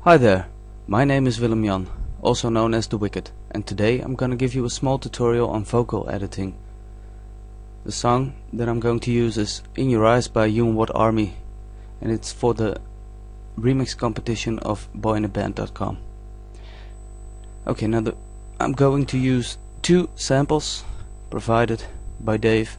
Hi there, my name is Willem-Jan, also known as The Wicked, and today I'm gonna give you a small tutorial on vocal editing. The song that I'm going to use is In Your Eyes by You and What Army, and it's for the remix competition of boyinaband.com. Okay, now I'm going to use two samples provided by Dave.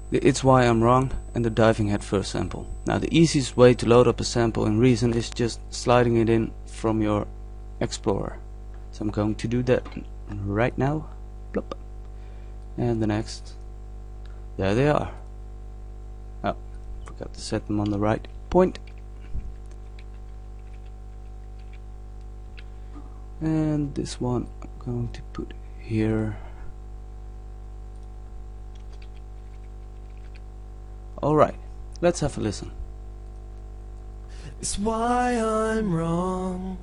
The It's Why I'm Wrong and the Diving Head First sample. Now the easiest way to load up a sample in Reason is just sliding it in from your Explorer. So I'm going to do that right now. Plop. And the next. There they are. Oh, forgot to set them on the right point. And this one I'm going to put here. Alright, let's have a listen. It's why I'm wrong,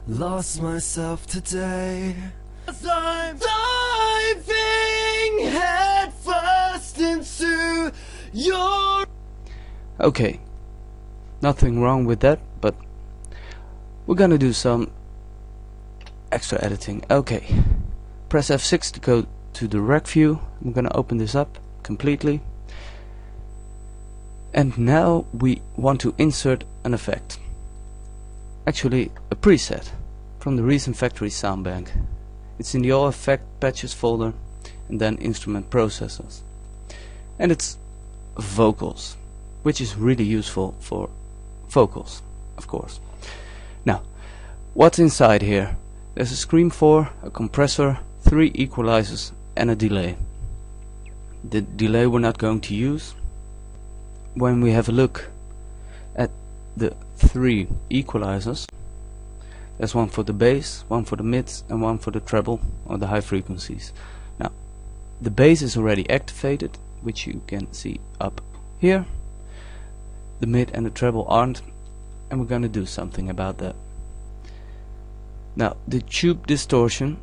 lost myself today, as I'm diving head first into your... Okay, nothing wrong with that, but we're gonna do some extra editing. Okay, press F6 to go to the rec view. I'm gonna open this up completely. And now we want to insert an effect, actually a preset from the Reason Factory sound bank. It's in the All Effect Patches folder and then Instrument Processors, and it's vocals, which is really useful for vocals, of course. Now, what's inside here? There's a Scream 4, a compressor, 3 equalizers and a delay. The delay we're not going to use. When we have a look at the 3 equalizers, there's one for the bass, one for the mids and one for the treble or the high frequencies. Now the bass is already activated, which you can see up here. The mid and the treble aren't, and we're gonna do something about that. Now the tube distortion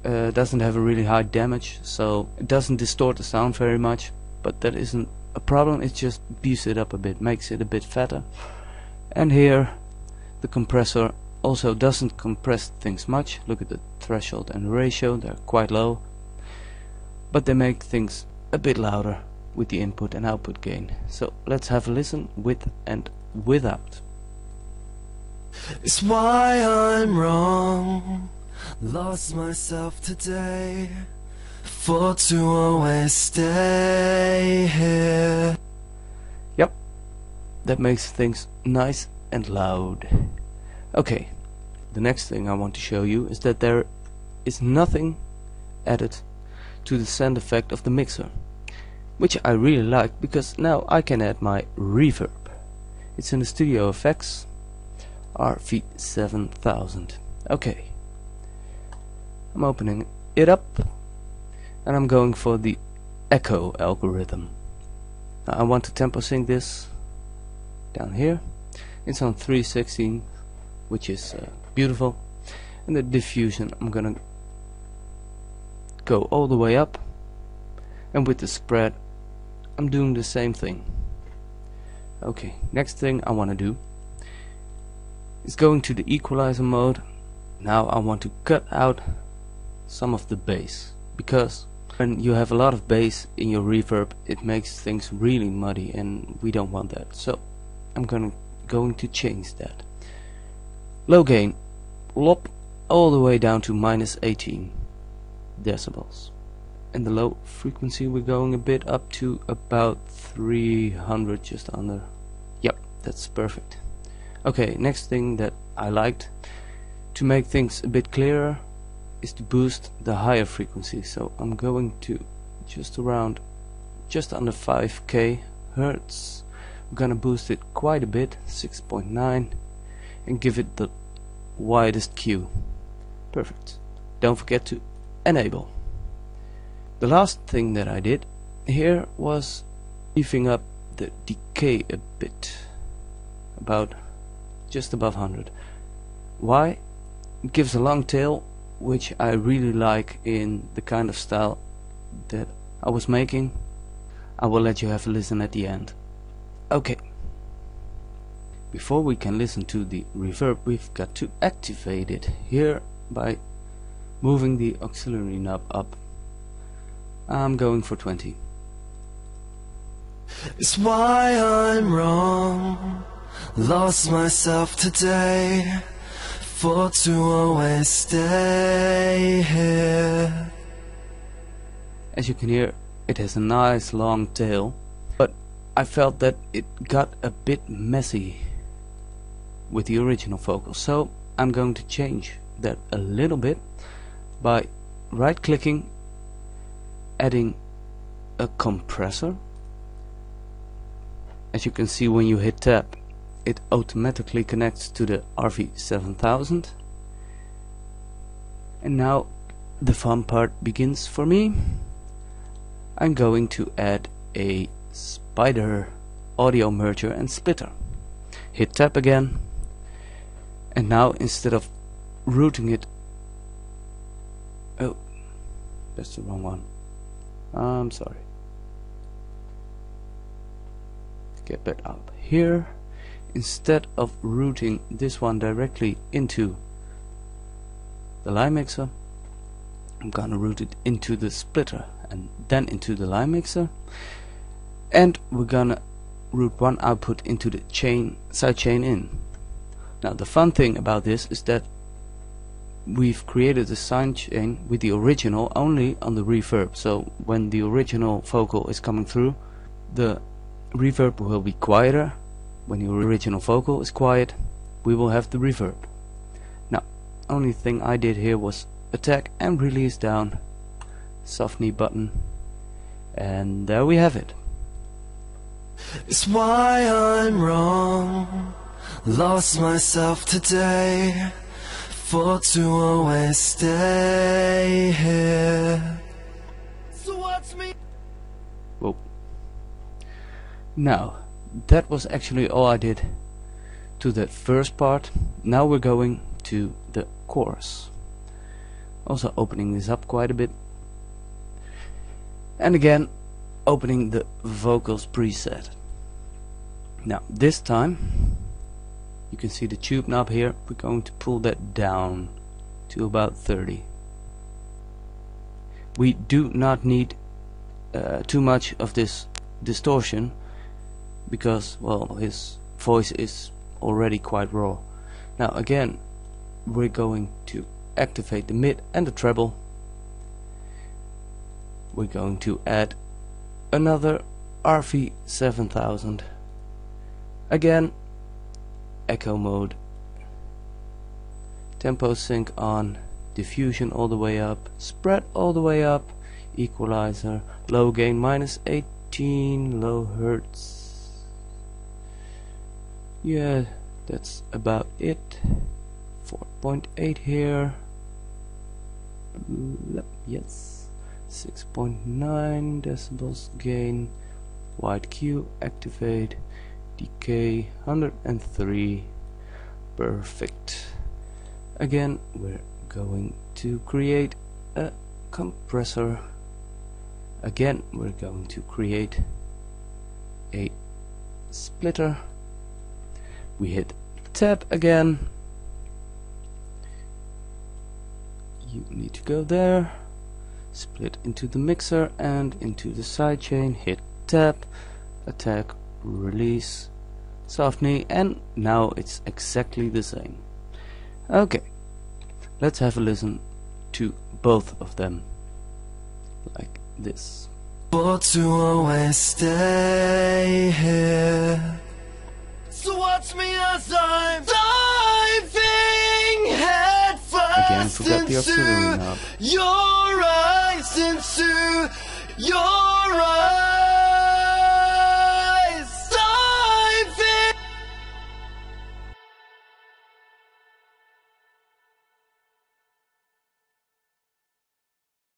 doesn't have a really high damage, so it doesn't distort the sound very much, but that isn't a problem. It just beefs it up a bit, makes it a bit fatter. And here the compressor also doesn't compress things much. Look at the threshold and the ratio, they're quite low, but they make things a bit louder with the input and output gain. So let's have a listen with and without. It's why I'm wrong, lost myself today, for to always stay here. Yep, that makes things nice and loud. Okay, the next thing I want to show you is that there is nothing added to the send effect of the mixer, which I really like because now I can add my reverb. It's in the Studio Effects RV7000. Okay, I'm opening it up and I'm going for the echo algorithm. Now I want to tempo sync this down here. It's on 3/16, which is beautiful. And the diffusion I'm gonna go all the way up, and with the spread I'm doing the same thing. Okay, next thing I want to do is going to the equalizer mode. Now I want to cut out some of the bass, because when you have a lot of bass in your reverb it makes things really muddy and we don't want that. So I'm going to change that. Low gain, lop, all the way down to -18 decibels. And the low frequency we're going a bit up to about 300, just under. Yep, that's perfect. Okay, next thing that I liked to make things a bit clearer is to boost the higher frequency. So I'm going to just under 5k hertz. I'm gonna boost it quite a bit, 6.9, and give it the widest Q. Perfect. Don't forget to enable. The last thing that I did here was beefing up the decay a bit, about just above 100. Why? It gives a long tail, which I really like in the kind of style that I was making. I will let you have a listen at the end. Okay. before we can listen to the reverb, we've got to activate it here by moving the auxiliary knob up. I'm going for 20. It's why I'm wrong, lost myself today, for to always stay here. As you can hear, it has a nice long tail, but I felt that it got a bit messy with the original vocal, so I'm going to change that a little bit by right clicking, adding a compressor. As you can see, when you hit tab, it automatically connects to the RV7000. And now the fun part begins for me. I'm going to add a spider audio merger and splitter. Hit tab again, and now instead of routing it, oh, that's the wrong one. I'm sorry. Get that up here. Instead of routing this one directly into the line mixer, I'm gonna route it into the splitter and then into the line mixer, and we're gonna route one output into the side chain in. Now the fun thing about this is that we've created a side chain with the original only on the reverb, so when the original vocal is coming through, the reverb will be quieter. When the original vocal is quiet, we will have the reverb. Now, only thing I did here was attack and release down, soft knee button, and there we have it. It's why I'm wrong, lost myself today, for to always stay here. So what's me? Whoa. Now, that was actually all I did to that first part. Now we're going to the chorus. Also opening this up quite a bit. And again, opening the vocals preset. Now, this time, you can see the tube knob here. We're going to pull that down to about 30. We do not need too much of this distortion, because, well, his voice is already quite raw. Now again, we're going to activate the mid and the treble. We're going to add another RV7000. Again, echo mode, tempo sync on, diffusion all the way up, spread all the way up, equalizer, low gain -18, low hertz. Yeah, that's about it. 4.8 here. Yes. 6.9 decibels gain. Wide Q, activate, decay 103. Perfect. Again, we're going to create a compressor. Again, we're going to create a splitter. We hit tab again. You need to go there, split into the mixer and into the sidechain, hit tab, attack, release, soft knee, and now it's exactly the same. Okay, let's have a listen to both of them, like this. For to always stay here. So watch me as I'm diving head first. Again, forgot the auxiliary knob. Your eyes, into your eyes.